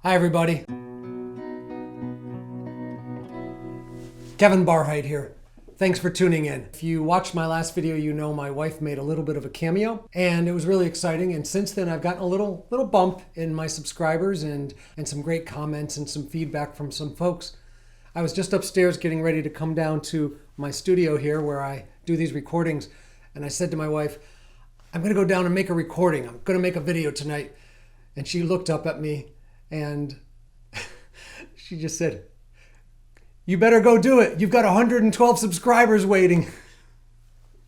Hi everybody. Kevin Barheit here. Thanks for tuning in. If you watched my last video, you know my wife made a little bit of a cameo and it was really exciting. And since then I've gotten a little bump in my subscribers and some great comments and some feedback from some folks. I was just upstairs getting ready to come down to my studio here where I do these recordings. And I said to my wife, I'm gonna go down and make a recording. I'm gonna make a video tonight. And she looked up at me and she just said, "You better go do it. You've got 112 subscribers waiting."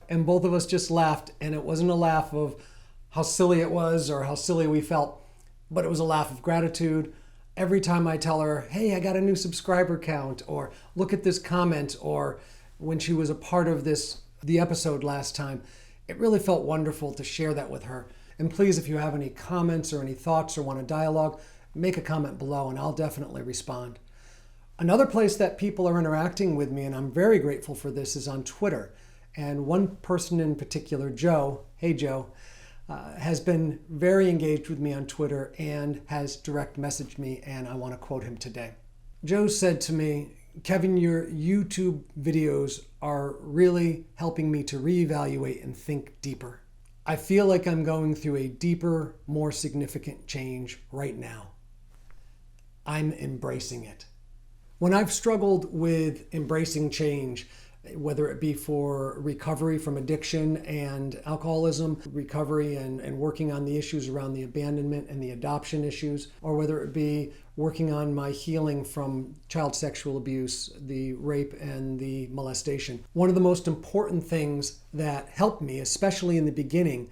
And both of us just laughed. And it wasn't a laugh of how silly it was or how silly we felt, but it was a laugh of gratitude. Every time I tell her, hey, I got a new subscriber count, or look at this comment, or when she was a part of the episode last time, it really felt wonderful to share that with her. And please, if you have any comments or any thoughts or want a dialogue, make a comment below and I'll definitely respond. Another place that people are interacting with me, and I'm very grateful for this, is on Twitter. And one person in particular, Joe, hey Joe, has been very engaged with me on Twitter and has direct messaged me, and I want to quote him today. Joe said to me, "Kevin, your YouTube videos are really helping me to reevaluate and think deeper. I feel like I'm going through a deeper, more significant change right now. I'm embracing it." When I've struggled with embracing change, whether it be for recovery from addiction and alcoholism, recovery and working on the issues around the abandonment and the adoption issues, or whether it be working on my healing from child sexual abuse, the rape and the molestation, one of the most important things that helped me, especially in the beginning,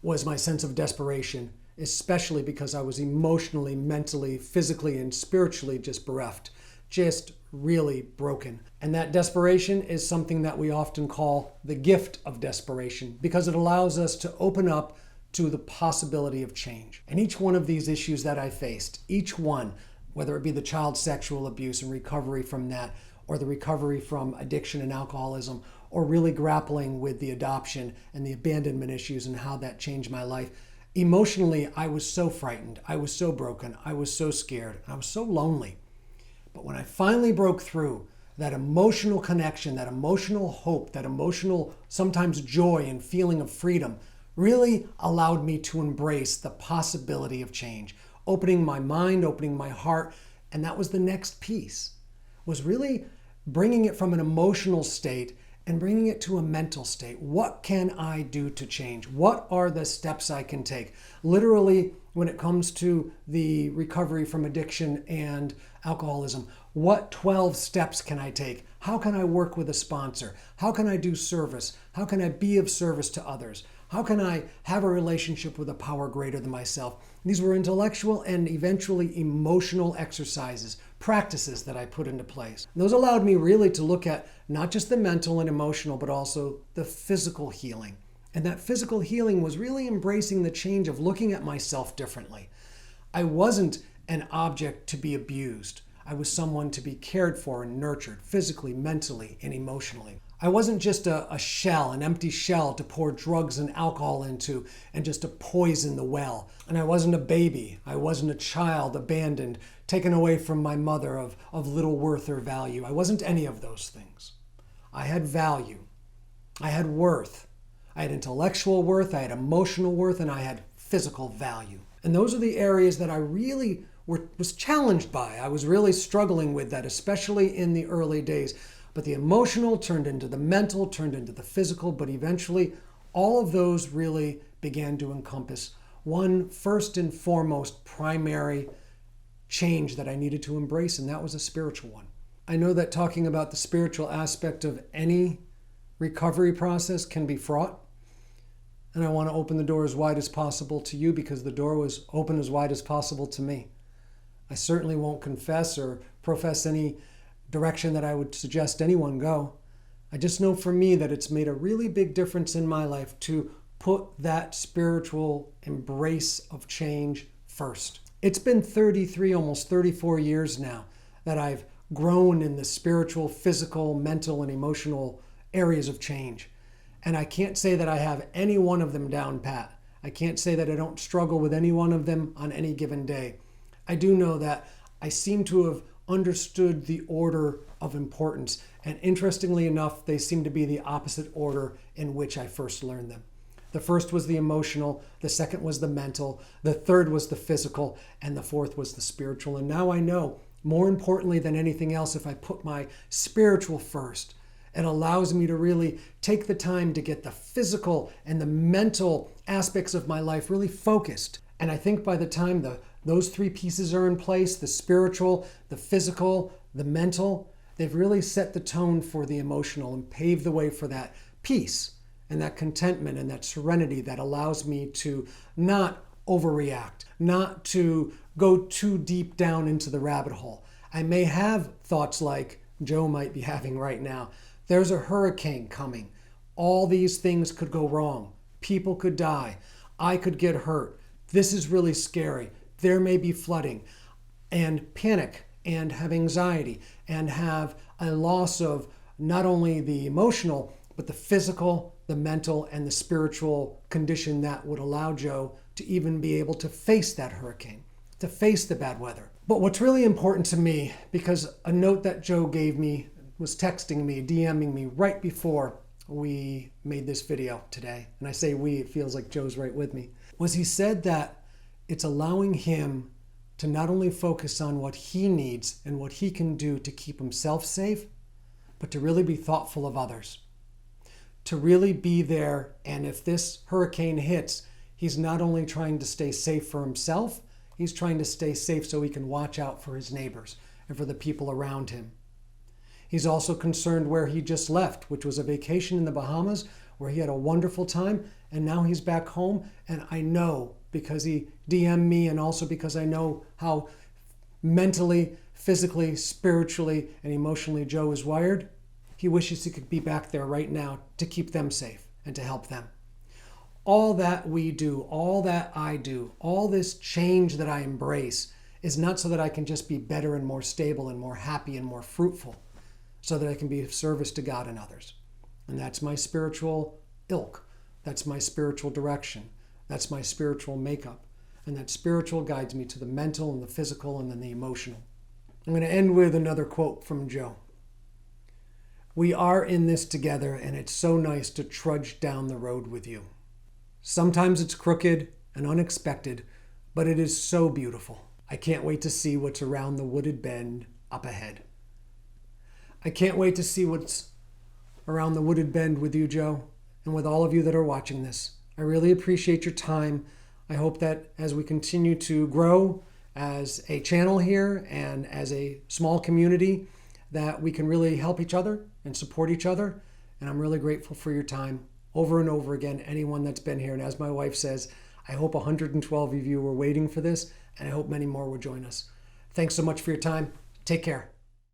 was my sense of desperation, especially because I was emotionally, mentally, physically, and spiritually just bereft. Just really broken. And that desperation is something that we often call the gift of desperation because it allows us to open up to the possibility of change. And each one of these issues that I faced, each one, whether it be the child sexual abuse and recovery from that, or the recovery from addiction and alcoholism, or really grappling with the adoption and the abandonment issues and how that changed my life, emotionally, I was so frightened, I was so broken, I was so scared, I was so lonely. But when I finally broke through, that emotional connection, that emotional hope, that emotional sometimes joy and feeling of freedom really allowed me to embrace the possibility of change, opening my mind, opening my heart. And that was the next piece, was really bringing it from an emotional state and bringing it to a mental state. What can I do to change? What are the steps I can take? Literally, when it comes to the recovery from addiction and alcoholism, what 12 steps can I take? How can I work with a sponsor? How can I do service? How can I be of service to others? How can I have a relationship with a power greater than myself? These were intellectual and eventually emotional exercises, practices that I put into place. And those allowed me really to look at not just the mental and emotional, but also the physical healing. And that physical healing was really embracing the change of looking at myself differently. I wasn't an object to be abused. I was someone to be cared for and nurtured physically, mentally, and emotionally. I wasn't just a shell, an empty shell to pour drugs and alcohol into and just to poison the well. And I wasn't a baby. I wasn't a child abandoned, taken away from my mother of little worth or value. I wasn't any of those things. I had value. I had worth. I had intellectual worth, I had emotional worth, and I had physical value. And those are the areas that I really was challenged by. I was really struggling with that, especially in the early days. But the emotional turned into the mental, turned into the physical, but eventually all of those really began to encompass one first and foremost primary change that I needed to embrace, and that was a spiritual one. I know that talking about the spiritual aspect of any recovery process can be fraught. And I want to open the door as wide as possible to you because the door was open as wide as possible to me. I certainly won't confess or profess any direction that I would suggest anyone go. I just know for me that it's made a really big difference in my life to put that spiritual embrace of change first. It's been 33, almost 34 years now that I've grown in the spiritual, physical, mental, and emotional areas of change. And I can't say that I have any one of them down pat. I can't say that I don't struggle with any one of them on any given day. I do know that I seem to have understood the order of importance. And interestingly enough, they seem to be the opposite order in which I first learned them. The first was the emotional, the second was the mental, the third was the physical, and the fourth was the spiritual. And now I know, more importantly than anything else, if I put my spiritual first, it allows me to really take the time to get the physical and the mental aspects of my life really focused. And I think by the time those three pieces are in place, the spiritual, the physical, the mental, they've really set the tone for the emotional and paved the way for that peace and that contentment and that serenity that allows me to not overreact, not to go too deep down into the rabbit hole. I may have thoughts like Joe might be having right now. There's a hurricane coming. All these things could go wrong. People could die. I could get hurt. This is really scary. There may be flooding, and panic and have anxiety and have a loss of not only the emotional, but the physical, the mental, and the spiritual condition that would allow Joe to even be able to face that hurricane, to face the bad weather. But what's really important to me, because a note that Joe gave me, was texting me, DMing me right before we made this video today, and I say we, it feels like Joe's right with me, was he said that it's allowing him to not only focus on what he needs and what he can do to keep himself safe, but to really be thoughtful of others. To really be there, and if this hurricane hits, he's not only trying to stay safe for himself, he's trying to stay safe so he can watch out for his neighbors and for the people around him. He's also concerned where he just left, which was a vacation in the Bahamas, where he had a wonderful time, and now he's back home. And I know, because he DM'd me, and also because I know how mentally, physically, spiritually, and emotionally Joe is wired, he wishes he could be back there right now to keep them safe and to help them. All that we do, all that I do, all this change that I embrace is not so that I can just be better and more stable and more happy and more fruitful, so that I can be of service to God and others. And that's my spiritual ilk. That's my spiritual direction. That's my spiritual makeup. And that spiritual guides me to the mental and the physical and then the emotional. I'm going to end with another quote from Joe. We are in this together, and it's so nice to trudge down the road with you. Sometimes it's crooked and unexpected, but it is so beautiful. I can't wait to see what's around the wooded bend up ahead. I can't wait to see what's around the wooded bend with you, Joe, and with all of you that are watching this. I really appreciate your time. I hope that as we continue to grow as a channel here and as a small community, that we can really help each other and support each other. And I'm really grateful for your time over and over again, anyone that's been here. And as my wife says, I hope 112 of you were waiting for this, and I hope many more will join us. Thanks so much for your time. Take care.